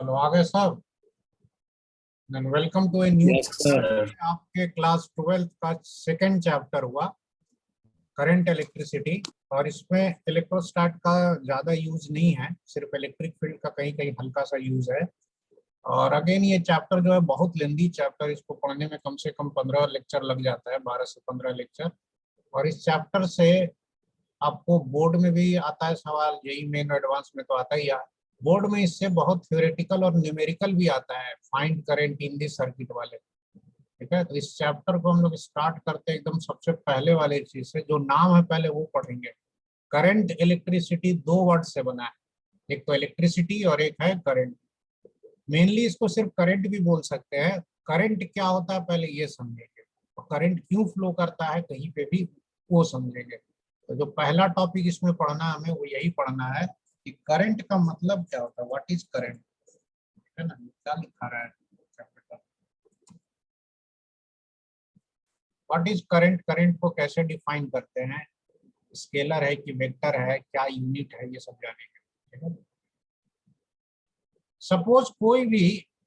चलो आगे सब। Welcome to a new. Yes sir. आपके क्लास 12th का सेकंड चैप्टर हुआ करंट इलेक्ट्रिसिटी, और इसमें इलेक्ट्रोस्टैट का ज़्यादा यूज नहीं है, सिर्फ इलेक्ट्रिक फील्ड का कहीं कहीं हल्का सा यूज है। और अगेन ये चैप्टर जो है बहुत लेंदी चैप्टर, इसको पढ़ने में कम से कम 15 लेक्चर लग जाता है, 12 से 15 लेक्चर। और इस चैप्टर से आपको बोर्ड में भी आता है सवाल, यही मेन एडवांस में तो आता ही है। बोर्ड में इससे बहुत थ्योरेटिकल और न्यूमेरिकल भी आता है, find current in the circuit वाले। ठीक है, तो इस चैप्टर को हम लोग स्टार्ट करते हैं एकदम सबसे पहले वाले चीज से, जो नाम है पहले वो पढ़ेंगे। करंट इलेक्ट्रिसिटी दो वर्ड से बना है, एक तो इलेक्ट्रिसिटी और एक है करंट। मेनली इसको सिर्फ करंट भी बोल सकते हैं। करंट क्या होता है पहले ये समझेंगे, और करंट क्यों फ्लो करता है कहीं पे भी वो समझेंगे। तो जो पहला टॉपिक इसमें पढ़ना है हमें वो यही पढ़ना है कि करंट का मतलब क्या होता है, व्हाट इज करंट। है ना, क्या लिखा रहा है व्हाट इज करंट, करंट को कैसे डिफाइन करते हैं, स्केलर है कि वेक्टर है, क्या यूनिट है, ये सब जानेंगे। ठीक है, सपोज कोई भी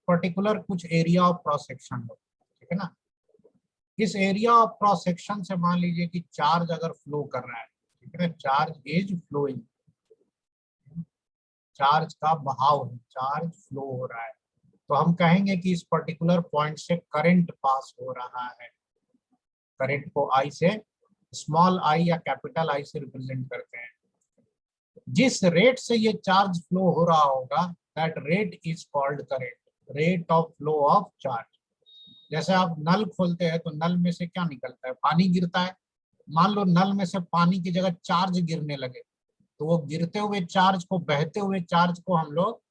पर्टिकुलर कुछ एरिया ऑफ क्रॉस सेक्शन हो, ठीक है ना। इस एरिया ऑफ क्रॉस सेक्शन से मान लीजिए कि चार्ज अगर फ्लो कर रहा है, ठीक है ना, चार्ज इज फ्लोइंग, चार्ज का बहाव है, चार्ज फ्लो हो रहा है, तो हम कहेंगे कि इस पर्टिकुलर पॉइंट से करंट पास हो रहा है। करंट को आई से, स्मॉल आई या कैपिटल आई से रिप्रेजेंट करते हैं। जिस रेट से ये चार्ज फ्लो हो रहा होगा, that rate is called current, rate of flow of charge. जैसे आप नल खोलते हैं तो नल में से क्या निकलता है, पानी गिरता है। मान लो नल में से पानी की जगह चार्ज गिरने लगे, तो वो गिरते हुए चार्ज को, बहते हुए चार्ज को हम लोग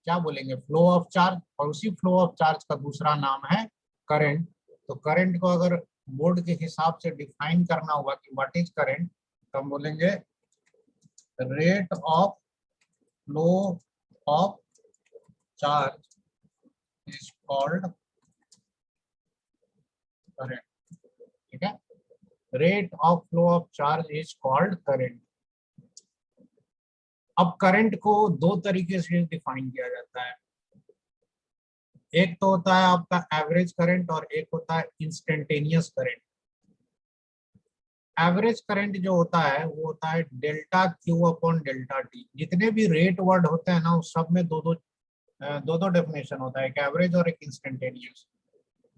क्या बोलेंगे, फ्लो ऑफ चार्ज। और उसी फ्लो ऑफ चार्ज का दूसरा नाम है करंट। तो करंट को अगर बोर्ड के हिसाब से डिफाइन करना होगा कि व्हाट इज करंट, तो हम बोलेंगे rate of flow of charge is called current. ठीक है, rate of flow of charge is called current. अब करंट को दो तरीके से डिफाइन किया जाता है, एक तो होता है आपका एवरेज करंट और एक होता है इंस्टेंटेनियस करंट। एवरेज करंट जो होता है वो होता है delta Q upon delta T. जितने भी रेट वर्ड होते हैं ना, उस सब में दो दो डेफिनेशन होता है, एक एवरेज और एक instantaneous.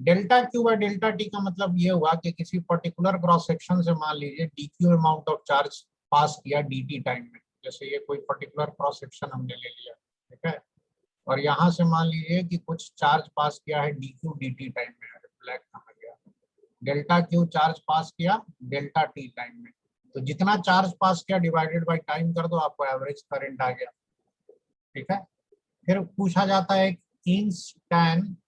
Delta Q by delta T का मतलब ये हुआ कि किसी पर्टिकुलर क्रॉस सेक्शन से मान लीजिए d q amount of charge pass किया डी टी टाइम में। जैसे ये कोई पर्टिकुलर क्रॉस सेक्शन हमने ले लिया, ठीक है, और यहाँ से मान लीजिए कि कुछ चार्ज पास किया है D Q D T time में। ब्लैक कहा गया, डेल्टा क्यू चार्ज पास किया डेल्टा टी टाइम में, तो जितना चार्ज पास किया डिवाइडेड बाय टाइम कर दो, आपको एवरेज करंट आ गया। ठीक है, फिर पूछा जाता है इंस्टेंटेनियस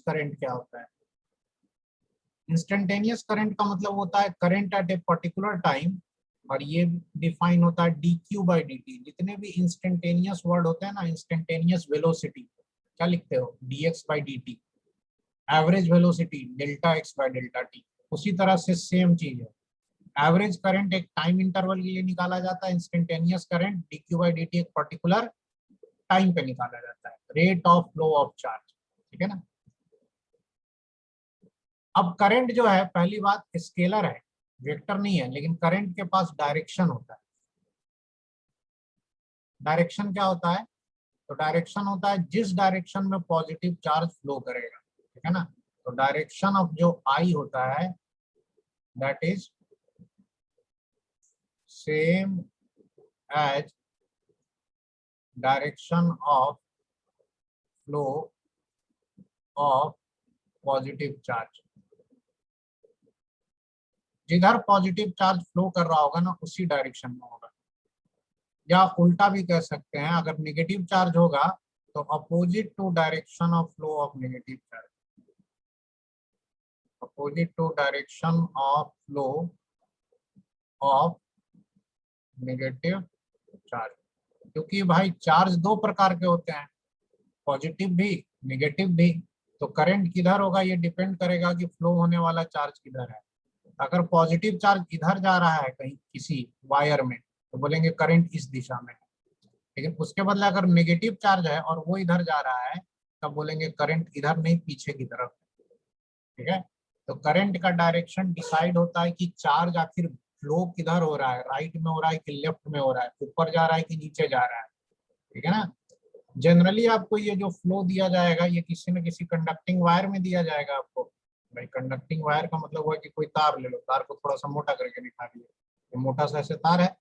करंट क्या होता है। इंस्टेंटेनियस करंट का मतलब होता है current eight a particular time, और ये डिफाइन होता है D Q by D T. जितने भी इंस्टेंटेनियस वर्ड होते हैं ना, इंस्टेंटेनियस वेलोसिटी क्या लिखते हो, D x by D T. Average velocity delta x by delta T. उसी तरह से सेम चीज है, एवरेज करंट एक टाइम इंटरवल के लिए निकाला जाता है, instantaneous current D Q by D T एक पर्टिकुलर टाइम पे निकाला जाता है, rate of flow of charge. ठीक है ना। अब करंट जो है, पहली बात स्केलर है, वेक्टर नहीं है, लेकिन करंट के पास डायरेक्शन होता है। डायरेक्शन क्या होता है, तो डायरेक्शन होता है जिस डायरेक्शन में पॉजिटिव चार्ज फ्लो करेगा। ठीक है ना, तो डायरेक्शन ऑफ जो आई होता है that is same as direction of flow of positive charge. जिधर पॉजिटिव चार्ज फ्लो कर रहा होगा ना, उसी डायरेक्शन में होगा। या उल्टा भी कह सकते हैं, अगर नेगेटिव चार्ज होगा तो opposite to direction of flow of negative charge, opposite to direction of flow of negative charge. क्योंकि भाई चार्ज दो प्रकार के होते हैं, पॉजिटिव भी नेगेटिव भी। तो करंट किधर होगा ये डिपेंड करेगा कि फ्लो होने वाला चार्ज किधर है। अगर पॉजिटिव चार्ज इधर जा रहा है कहीं किसी वायर में, तो बोलेंगे करंट इस दिशा में है। लेकिन उसके बदले अगर नेगेटिव चार्ज है और वो इधर जा रहा है तब बोलेंगे करंट इधर नहीं पीछे की तरफ है। ठीक है, तो करंट का डायरेक्शन डिसाइड होता है कि चार्ज आखिर फ्लो किधर हो रहा है, राइट में हो रहा है कि लेफ्ट में हो रहा है, ऊपर जा रहा है कि नीचे जा रहा है। ठीक है ना। जनरली आपको ये जो फ्लो दिया जाएगा ये किसी न किसी कंडक्टिंग वायर में दिया जाएगा आपको। भाई कंडक्टिंग वायर का मतलब हुआ कि कोई तार ले लो, तार को थोड़ा सा मोटा करके दिखा दिए, ये मोटा सा ऐसे तार है,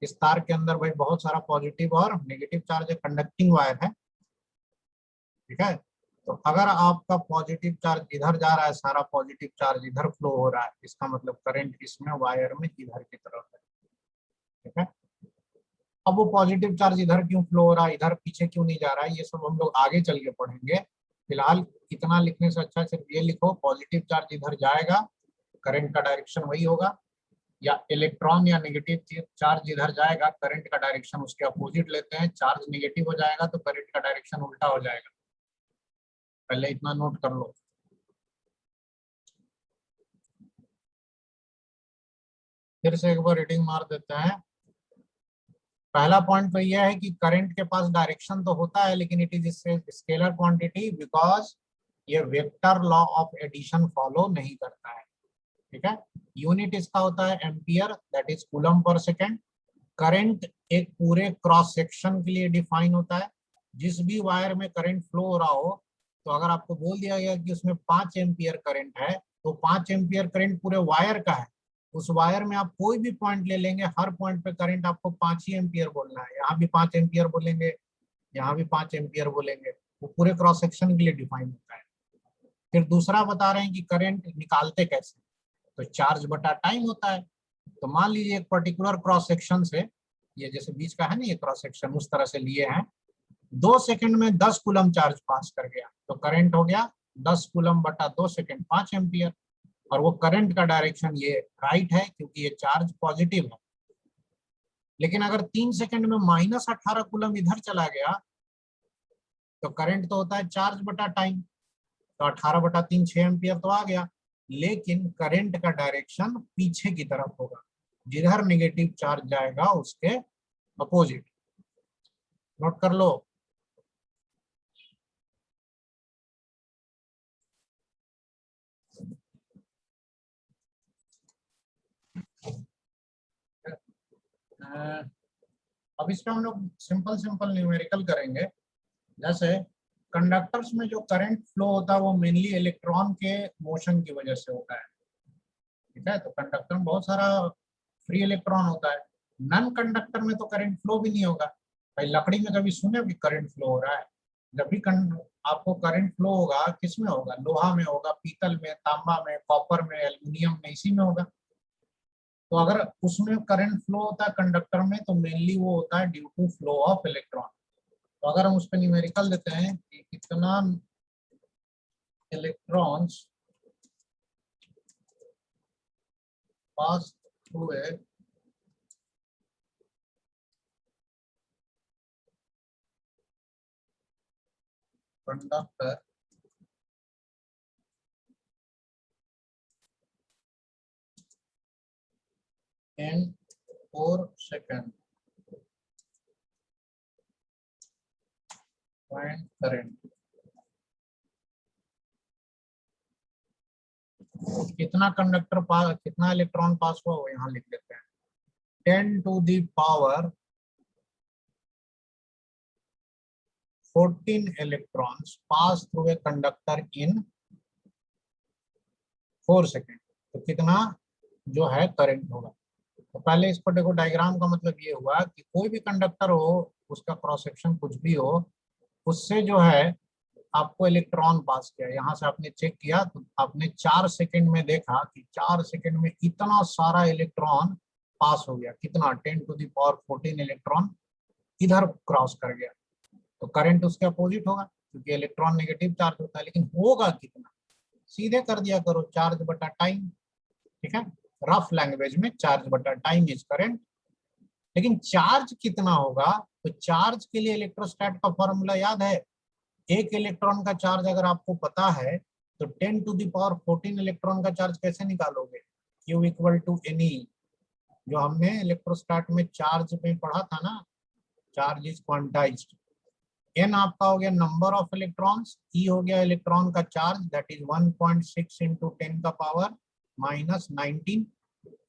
इस तार के अंदर भाई बहुत सारा पॉजिटिव और नेगेटिव चार्ज है, कंडक्टिंग वायर है। ठीक है, तो अगर आपका पॉजिटिव चार्ज इधर जा रहा है, सारा पॉजिटिव चार्ज इधर फ्लो हो रहा है, इसका मतलब करंट इसमें वायर में इधर की तरफ है। ठीक है, अब वो पॉजिटिव चार्ज इधर क्यों फ्लो हो रहा है, इधर पीछे क्यों नहीं जा रहा है, ये सब हम लोग आगे चल के पढ़ेंगे। फिलहाल इतना लिखने से अच्छा सिर्फ ये लिखो, पॉजिटिव चार्ज इधर जाएगा, करंट का डायरेक्शन वही होगा, या इलेक्ट्रॉन या नेगेटिव चार्ज इधर जाएगा, करंट का डायरेक्शन उसके अपोजिट लेते हैं, चार्ज नेगेटिव हो जाएगा तो करंट का डायरेक्शन उल्टा हो जाएगा। पहले इतना नोट कर लो। फिर से एक बार रीडिंग मार देते हैं। पहला पॉइंट तो यह है कि करंट के पास डायरेक्शन तो होता है लेकिन it is scalar quantity because ये vector law of addition follow नहीं करता है। ठीक है, यूनिट इसका होता है ampere, that is coulomb per second. Current एक पूरे क्रॉस सेक्शन के लिए डिफाइन होता है। जिस भी वायर में करंट फ्लो हो रहा हो, तो अगर आपको बोल दिया गया कि उसमें 5 एम्पियर करंट है तो 5 एम्पियर करंट पूरे वायर का है। उस वायर में आप कोई भी पॉइंट ले लेंगे, हर पॉइंट पे करंट आपको 5 ही एम्पियर बोलना है, यहाँ भी 5 एम्पियर बोलेंगे, यहाँ भी 5 एम्पियर बोलेंगे, वो पूरे क्रॉस सेक्शन के लिए डिफाइन होता है। फिर दूसरा बता रहे हैं कि करंट निकालते कैसे, तो चार्ज बटा टाइम होता है। तो मान लीजिए एक पर्टिकुलर क्रॉस सेक्शन से, ये जैसे बीच का है ना ये क्रॉस सेक्शन, उस तरह से लिए हैं, 2 सेकंड में 10 कूलम चार्ज पास कर गया, तो करंट हो गया 10 कूलम बटा 2 सेकंड 5 एम्पियर। और वो करंट का डायरेक्शन ये राइट है क्योंकि ये चार्ज पॉजिटिव है। लेकिन अगर 3 सेकंड में -18 कूलम इधर चला गया तो करंट तो होता है चार्ज बटा टाइम, तो 18/3 6 एम्पियर तो आ गया, लेकिन करंट का डायरेक्शन पीछे की तरफ होगा, जिधर नेगेटिव चार्ज जाएगा उसके अपोजिट। नोट कर लो। अब इस पे हम लोग सिंपल सिंपल न्यूमेरिकल करेंगे। जैसे कंडक्टर्स में जो करंट फ्लो होता है वो मेनली इलेक्ट्रॉन के मोशन की वजह से होता है। ठीक है, तो कंडक्टर में बहुत सारा फ्री इलेक्ट्रॉन होता है। नॉन कंडक्टर में तो करंट फ्लो भी नहीं होगा। भाई लकड़ी में कभी सुने भी करंट फ्लो हो रहा है? जब भी आपको करंट फ्लो होगा किस में होगा, लोहा में होगा, पीतल में, तांबा में, कॉपर में, एल्यूमिनियम में, इसी में होगा। तो अगर उसमें करंट फ्लो होता है कंडक्टर में तो मेनली वो होता है due to flow of electron. तो अगर हम उस पर न्यूमेरिकल देते हैं कि कितना electrons pass through a conductor in 4 second point current, कितना कंडक्टर पास, कितना इलेक्ट्रॉन पास हुआ वो यहाँ लिख देते हैं। 10⁻⁴ 14 electrons pass through a conductor in 4 second. तो कितना जो है करंट होगा। तो पहले इस पर देखो, डायग्राम का मतलब ये हुआ कि कोई भी कंडक्टर हो, उसका क्रॉस सेक्शन कुछ भी हो, उससे जो है आपको इलेक्ट्रॉन पास किया, यहाँ से आपने चेक किया तो आपने 4 सेकेंड में देखा कि 4 सेकेंड में इतना सारा इलेक्ट्रॉन पास हो गया। कितना? 10⁻⁴ इलेक्ट्रॉन इधर क्रॉस कर गया। तो करंट उसके अपोजिट होगा क्योंकि इलेक्ट्रॉन नेगेटिव चार्ज होता है, लेकिन होगा कितना? सीधे कर दिया करो, चार्ज बटा टाइम। ठीक है, रफ लैंग्वेज में चार्ज बटा टाइम इज करंट। लेकिन चार्ज कितना होगा? तो चार्ज के लिए इलेक्ट्रोस्टैट का फॉर्मूला याद है। एक इलेक्ट्रॉन का चार्ज अगर आपको पता है तो 10⁻⁴ इलेक्ट्रॉन का चार्ज कैसे निकालोगे? Q = Ne, जो हमने इलेक्ट्रोस्टैट में चार्ज में पढ़ा था ना, चार्ज इज क्वांटाइज्ड। एन आपका हो गया नंबर ऑफ इलेक्ट्रॉन्स, ई हो गया इलेक्ट्रॉन का चार्ज दैट इज 1.6 इंटू 10 का पावर माइनस 19,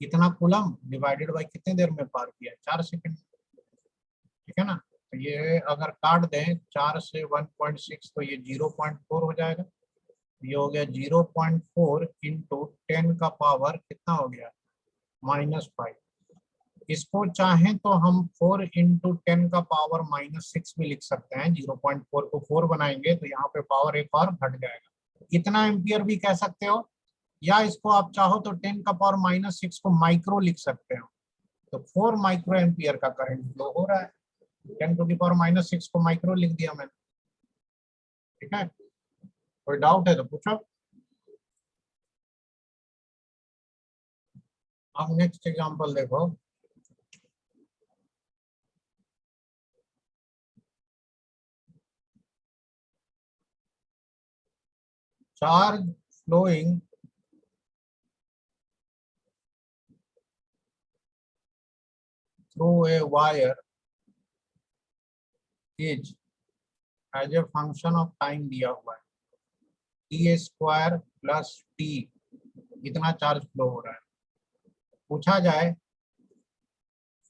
इतना कूलम डिवाइडेड बाय कितने देर में पार किया, 4 सेकंड। ठीक है ना, तो ये अगर काट दें 4 से 1.6 तो ये 0.4 हो जाएगा। ये हो गया 0.4 इंटू 10 का पावर कितना हो गया, -5। इसको चाहें तो हम 4 इंटू 10 का पावर -6 भी लिख सकते हैं। 0.4 को 4 बनाएंगे तो यहाँ पे पावर एक और घट जाएगा, इतना एम्पियर भी कह सकते हो, या इसको आप चाहो तो 10 का पावर -6 को माइक्रो लिख सकते हो। तो 4 माइक्रो एम्पियर का करंट फ्लो हो रहा है, 10 टू द पावर -6 को माइक्रो लिख दिया मैंने। ठीक है, कोई डाउट है तो पूछो। अब नेक्स्ट एग्जांपल देखो, charge flowing through a wire is as a function of time दिया हुआ है, टी स्क्वायर प्लस टी, इतना चार्ज फ्लो हो रहा है। पूछा जाए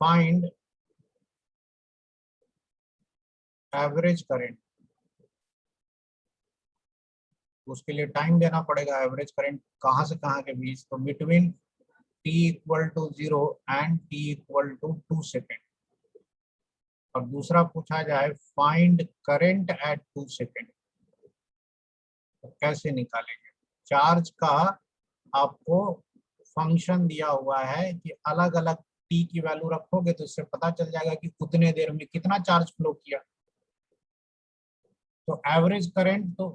फाइंड एवरेज करंट, उसके लिए टाइम देना पड़ेगा, एवरेज करंट कहाँ से कहाँ के बीच, तो between t equal to 0 and t equal to 2 second. और दूसरा पूछा जाए फाइंड करंट एट 2 सेकेंड, तो कैसे निकालेंगे। चार्ज का आपको फंक्शन दिया हुआ है कि अलग अलग t की वैल्यू रखोगे तो इससे पता चल जाएगा कि उतने देर में कितना चार्ज फ्लो किया। तो एवरेज करंट तो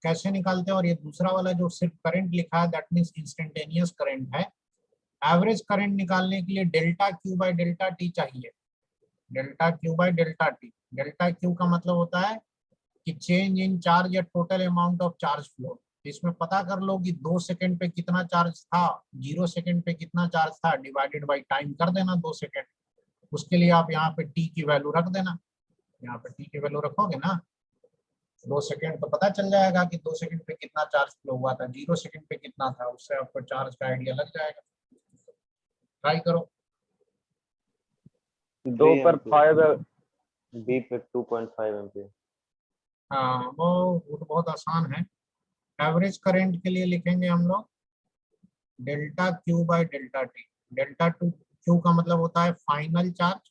कैसे निकालते हैं, और ये दूसरा वाला जो सिर्फ करंट लिखा है दैट मीन्स इंस्टेंटेनियस करंट है। एवरेज करंट निकालने के लिए delta q by delta t चाहिए, delta q by delta t. Delta q का मतलब होता है कि चेंज इन चार्ज या total amount of charge flow. इसमें पता कर लो कि 2 सेकंड पे कितना चार्ज था, 0 सेकंड पे कितना चार्ज था, डिवाइडेड बाई टाइम कर देना 2 सेकंड। उसके लिए आप यहाँ पे टी की वैल्यू रख देना, यहाँ पे टी की वैल्यू रखोगे ना 2 सेकंड तो पता चल जाएगा कि 2 सेकंड पे कितना चार्ज फ्लो हुआ था, 0 सेकंड पे कितना था, उससे आपको चार्ज का आइडिया लग जाएगा। ट्राई करो। 2 पर 5 बी पे 2.5 एम्पीयर। हाँ वो तो बहुत आसान है। एवरेज करंट के लिए लिखेंगे हम लोग delta q by delta t. Delta two Q का मतलब होता है फाइनल चार्ज,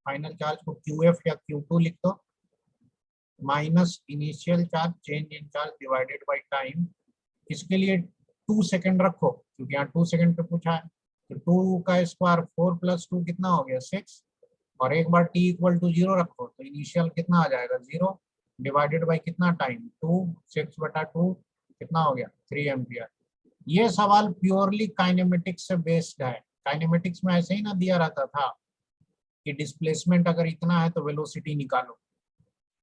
फाइनल चार्ज को क्यू एफ या क्यू टू लिख दो, minus initial charge change in charge divided by time. इसके लिए 2 सेकंड रखो क्योंकि यहाँ 2 सेकंड पे पूछा है, तो 2 का स्क्वायर 4 प्लस 2 कितना हो गया 6, और एक बार t इक्वल टू 0 रखो तो इनिशियल कितना आ जाएगा 0, डिवाइडेड बाई कितना टाइम 2, 6/2 कितना हो गया 3 एम्पियर। ये सवाल प्योरली काइनेमेटिक्स से बेस्ड है। काइनेमेटिक्स में ऐसे ही ना दिया रहता था कि डिस्प्लेसमेंट अगर इतना है तो वेलोसिटी निकालो,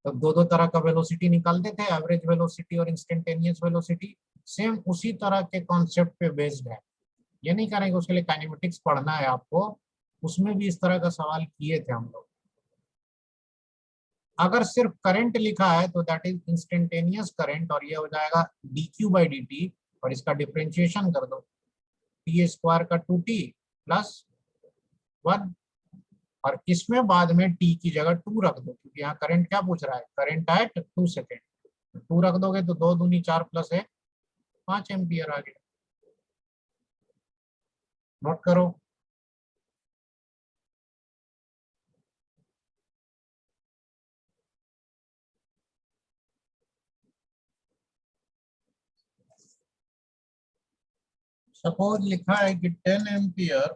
तो दो दो तरह का वेलोसिटी निकालते थे, एवरेज वेलोसिटी और इंस्टेंटेनियस वेलोसिटी। सेम उसी तरह के कॉन्सेप्ट पे बेस्ड है। ये नहीं करेंगे उसके लिए काइनेमेटिक्स पढ़ना है आपको, उसमें भी इस तरह का सवाल किए थे हम लोग। अगर सिर्फ करंट लिखा है तो दैट इज इंस्टेंटेनियस करंट, और ये हो जाएगा D Q by D T, और इसका डिफ्रेंशिएशन कर दो टी स्क्वायर का 2t प्लस 1, और इसमें बाद में t की जगह 2 रख दो क्योंकि यहाँ करंट क्या पूछ रहा है, करंट एट 2 सेकेंड। 2 रख दोगे तो 2 दूनी 4 प्लस 1 5 एम्पियर आ गया। नोट करो। सपोज लिखा है कि 10 ampere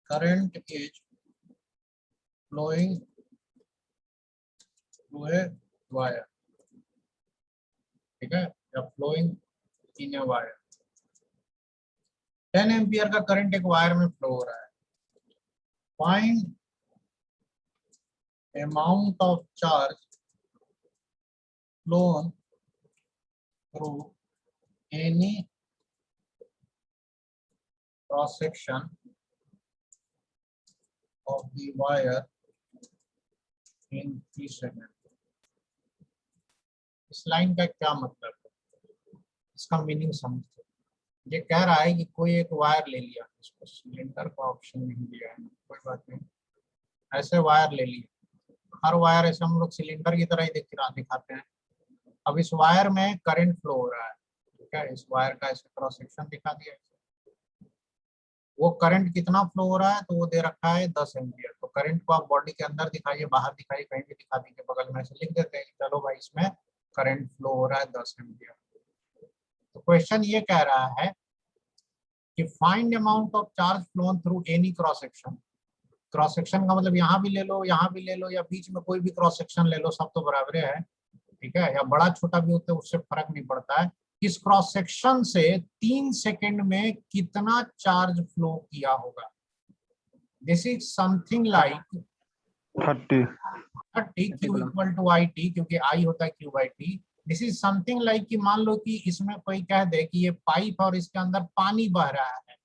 current is flowing through a wire, ठीक है, या flowing in a wire. 10 ampere का करंट एक वायर में फ्लो हो रहा है। Find amount of charge flown through any cross section of the wire in 3 second. इस लाइन का क्या मतलब है, इसका मीनिंग समझते। ये कह रहा है कि कोई एक वायर ले लिया, इसको सिलेंडर का ऑप्शन नहीं दिया है, कोई बात नहीं, ऐसे वायर ले लिया। हर वायर ऐसे हम लोग सिलेंडर की तरह ही दिखाते हैं। अब इस वायर में करंट फ्लो हो रहा है, ठीक है, इस वायर का ऐसे क्रॉस सेक्शन दिखा दिया। वो करंट कितना फ्लो हो रहा है, तो वो दे रखा है 10 एम्पियर। तो करंट को आप बॉडी के अंदर दिखाइए, बाहर दिखाइए, कहीं भी दिखा दीजिए, बगल में से लिख देते हैं चलो भाई इसमें करंट फ्लो हो रहा है 10 एम्पियर। तो क्वेश्चन ये कह रहा है कि find amount of charge flown through any cross section. Cross section का मतलब यहाँ भी ले लो, यहाँ भी ले लो, या बीच में कोई भी क्रॉस सेक्शन ले लो, सब तो बराबर है, ठीक है, या बड़ा छोटा भी होता है, उससे फर्क नहीं पड़ता है। इस क्रॉस सेक्शन से 3 सेकंड में कितना चार्ज फ्लो किया होगा। This is something like 30 Q equal to I T, क्योंकि आई होता है Q by T. This is something like कि मान लो कि इसमें कोई कह दे कि ये पाइप और इसके अंदर पानी बह रहा है,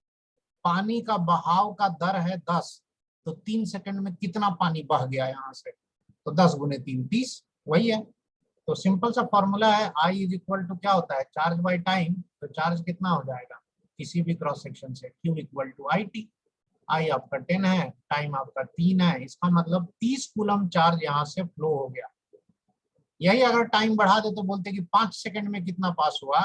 पानी का बहाव का दर है 10, तो 3 सेकंड में कितना पानी बह गया यहाँ से, तो 10 गुने 3 30, वही है। तो सिंपल सा फॉर्मूला है, आई इज इक्वल टू क्या होता है, चार्ज बाई टाइम। तो चार्ज कितना हो जाएगा किसी भी क्रॉस सेक्शन से, Q equal to I t. I आपका 10 है, टाइम आपका 3 है, इसका मतलब 30 कूलम चार्ज यहाँ से फ्लो हो गया। यही अगर टाइम बढ़ा दे तो बोलते कि 5 सेकंड में कितना पास हुआ,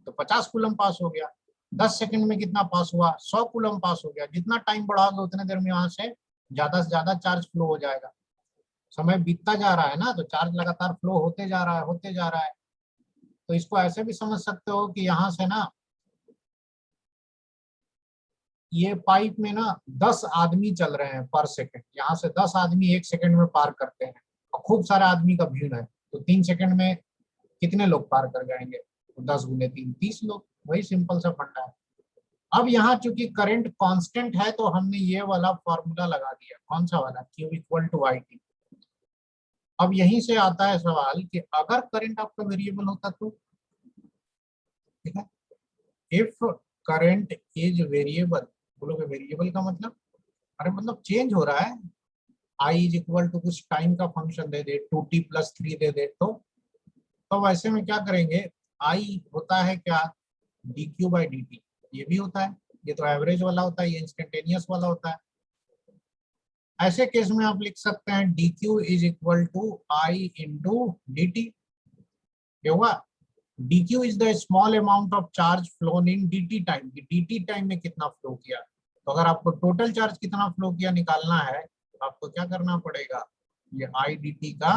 तो 50 कूलम पास हो गया। 10 सेकंड में कितना पास हुआ, 100 कूलम पास हो गया। जितना टाइम बढ़ाओगे उतने देर में यहाँ से ज्यादा चार्ज फ्लो हो जाएगा। समय बीतता जा रहा है ना, तो चार्ज लगातार फ्लो होते जा रहा है, होते जा रहा है। तो इसको ऐसे भी समझ सकते हो कि यहाँ से ना, ये पाइप में ना 10 आदमी चल रहे हैं पर सेकंड, यहाँ से 10 आदमी 1 सेकंड में पार करते हैं, और खूब सारे आदमी का भीड़ है, तो 3 सेकंड में कितने लोग पार कर जाएंगे, तो 10 गुने 3 30 लोग। वही सिंपल सा फंडा है। अब यहाँ चूंकि करंट कांस्टेंट है, तो हमने ये वाला फॉर्मूला लगा दिया, कौन सा वाला, Q equal to I T. अब यहीं से आता है सवाल कि अगर करंट आपका वेरिएबल होता तो, ठीक है, इफ करंट इज वेरिएबल, बोलोगे वेरिएबल का मतलब, अरे मतलब चेंज हो रहा है। आई इज इक्वल टू कुछ टाइम का फंक्शन दे दे, 2t+3 दे दे, तो वैसे में क्या करेंगे, आई होता है क्या, dq बाई dt, ये भी होता है, ये तो एवरेज वाला होता है, ये इंस्टेंटेनियस वाला होता है। ऐसे केस में आप लिख सकते हैं dq is equal to I into dt। क्या हुआ, dq is the small amount of charge flown in dt time, dt time में कितना फ्लो किया। तो अगर आपको टोटल चार्ज कितना फ्लो किया निकालना है, तो आपको क्या करना पड़ेगा, ये आई dt का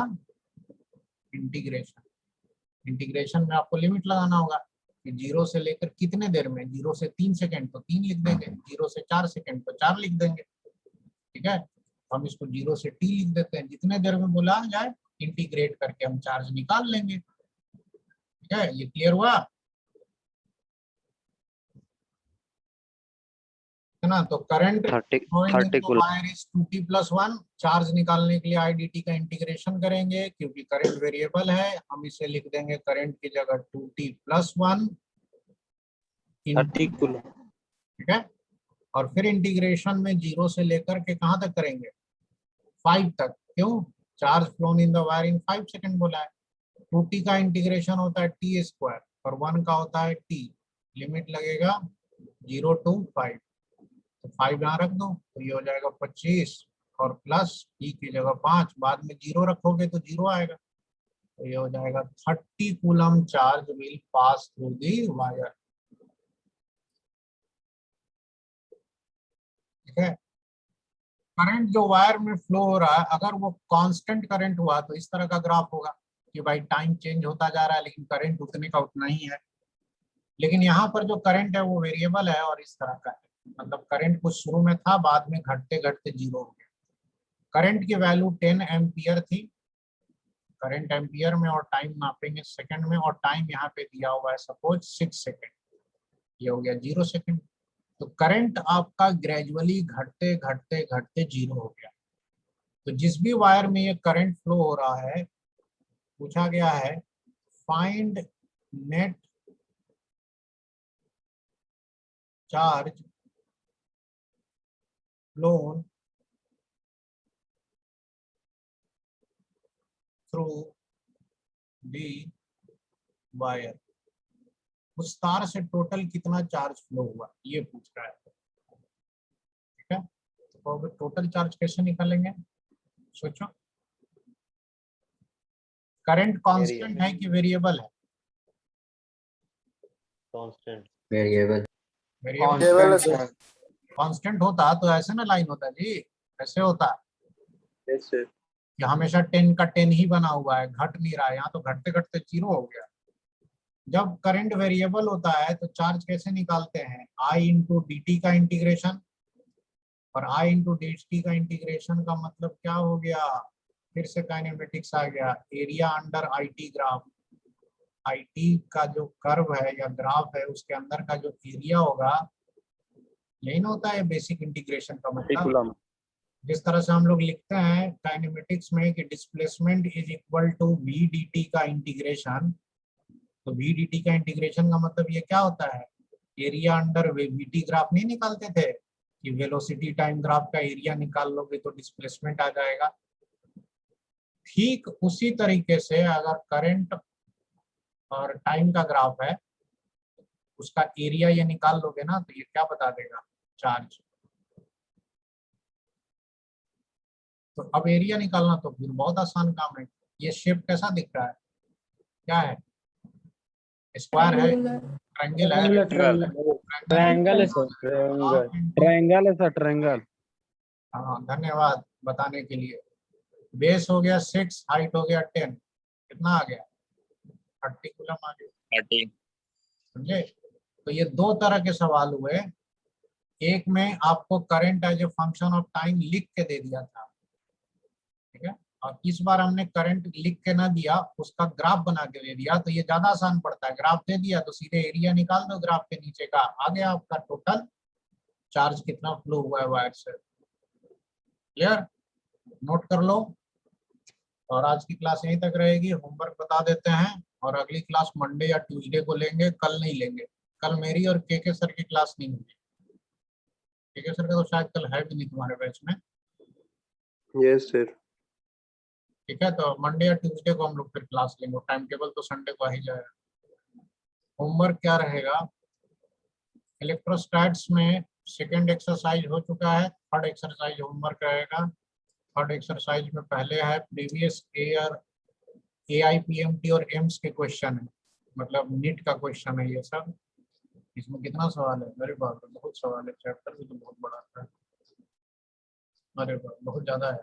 इंटीग्रेशन। इंटीग्रेशन में आपको लिमिट लगाना होगा कि 0 से लेकर कितने देर में, 0 से 3 सेकंड तो 3 लिख देंगे, 0 से 4 सेकंड तो 4 लिख देंगे, ठीक है। हम इसको 0 से t लिख देते हैं, जितने देर में बोला जाए इंटीग्रेट करके हम चार्ज निकाल लेंगे, ठीक है। ये क्लियर हुआ है ना। तो current 30 coulomb. Wire is 2t+1, charge निकालने के लिए आई dt का इंटीग्रेशन करेंगे, क्योंकि करंट वेरिएबल है, हम इसे लिख देंगे करंट की जगह 2t+1 30 कूलम। ठीक है। और फिर इंटीग्रेशन में 0 से लेकर के कहां तक करेंगे, 5 तक। क्यों, charge flown in the wire in 5 second बोला है। 2t का इंटीग्रेशन होता है t² और 1 का होता है t। लिमिट लगेगा 0 to 5, तो 5 यहाँ रख दो, तो ये हो जाएगा 25, और प्लस t की जगह 5, बाद में 0 रखोगे तो 0 आएगा, तो ये हो जाएगा 30 coulomb charge will pass through the wire, ठीक है। करंट जो वायर में फ्लो हो रहा है, अगर वो कांस्टेंट करंट हुआ तो इस तरह का ग्राफ होगा कि भाई टाइम चेंज होता जा रहा है, लेकिन करंट उतने का उतना ही है। लेकिन यहाँ पर जो करंट है वो वेरिएबल है और इस तरह का है, मतलब करंट कुछ शुरू में था, बाद में घटते घटते 0 हो गया। करंट की वैल्यू 10 एम्पियर थी, करंट एम्पियर में, और टाइम नापेंगे सेकंड में, और टाइम यहाँ पे दिया हुआ है सपोज 6 सेकंड, ये हो गया 0 सेकंड। तो करंट आपका ग्रेजुअली घटते घटते घटते 0 हो गया। तो जिस भी वायर में ये करंट फ्लो हो रहा है, पूछा गया है find net charge flown through the wire, उस तार से टोटल कितना चार्ज फ्लो हुआ ये पूछ रहा है। ठीक है, तो अब टोटल चार्ज कैसे निकालेंगे सोचो। करंट कांस्टेंट है कि वेरिएबल है? कांस्टेंट। वेरिएबल। वेरिएबल कांस्टेंट होता तो ऐसे ना लाइन होता जी, ऐसे होता यस सर। कि हमेशा 10 का 10 ही बना हुआ है, घट नहीं रहा है, यहाँ तो घटते घटते 0 हो गया। जब करंट वेरिएबल होता है तो चार्ज कैसे निकालते हैं, आई इंटू डी टी का इंटीग्रेशन, और आई इंटू डी टी का इंटीग्रेशन का मतलब क्या हो गया, फिर से काइनेमेटिक्स आ गया, area under I T graph. I T का जो कर्व है या ग्राफ है उसके अंदर का जो एरिया होगा, यही ना होता है बेसिक इंटीग्रेशन का मतलब। जिस तरह से हम लोग लिखते हैं काइनेमेटिक्स में कि displacement is equal to v d t का इंटीग्रेशन, तो वी डी टी का इंटीग्रेशन का मतलब ये क्या होता है, area under v t graph नहीं निकालते थे कि वेलोसिटी टाइम ग्राफ का एरिया निकाल लोगे तो डिस्प्लेसमेंट आ जाएगा। ठीक उसी तरीके से अगर करंट और टाइम का ग्राफ है, उसका एरिया ये निकाल लोगे ना तो ये क्या बता देगा, चार्ज। तो अब एरिया निकालना तो फिर बहुत आसान काम है। ये शेप कैसा दिख रहा है, क्या है, स्क्वायर है, ट्रायंगल है, ट्रायंगल है सर, ट्रायंगल है सर, ट्रायंगल। हाँ धन्यवाद बताने के लिए। बेस हो गया 6, हाइट हो गया 10, कितना आ गया 30 कूलम आ गया, 30। समझे। तो ये दो तरह के सवाल हुए, एक में आपको current as a function of time लिख के दे दिया था, ठीक है, और इस बार हमने करंट लिख के ना दिया, उसका ग्राफ बना के दे दिया, तो ये ज्यादा आसान पड़ता है। ग्राफ दे दिया तो सीधे एरिया निकाल दो ग्राफ के नीचे का, आ गया आपका टोटल चार्ज कितना फ्लो हुआ है वायर से। क्लियर, नोट कर लो। और आज की क्लास यहीं तक रहेगी, होमवर्क बता देते हैं, और अगली क्लास मंडे या ट्यूसडे को लेंगे, कल नहीं लेंगे। कल मेरी और के सर की क्लास नहीं होगी, के सर का तो शायद कल है भी नहीं तुम्हारे बैच में। Yes sir. ठीक है, तो मंडे या ट्यूसडे को हम लोग फिर क्लास लेंगे, टाइम टेबल तो संडे को आ ही जाएगा। होमवर्क क्या रहेगा, इलेक्ट्रोस्टैट्स में सेकंड एक्सरसाइज हो चुका है, थर्ड एक्सरसाइज होमवर्क रहेगा। थर्ड एक्सरसाइज में पहले है प्रीवियस ईयर AIPMT और एम्स के क्वेश्चन है, मतलब नीट का क्वेश्चन है ये सब। इसमें कितना सवाल है, मेरे बाप रे बहुत सवाल है, चैप्टर भी तो बहुत बड़ा है, अरे बाप बहुत ज्यादा है।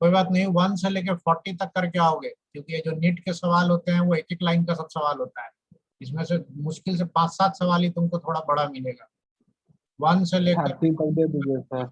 कोई बात नहीं, 1 से लेकर 40 तक करके आओगे, क्योंकि ये जो नीट के सवाल होते हैं वो एक एक लाइन का सब सवाल होता है, इसमें से मुश्किल से 5-7 सवाल ही तुमको थोड़ा बड़ा मिलेगा। 1 से लेकर 30 तक दे दीजिए सर।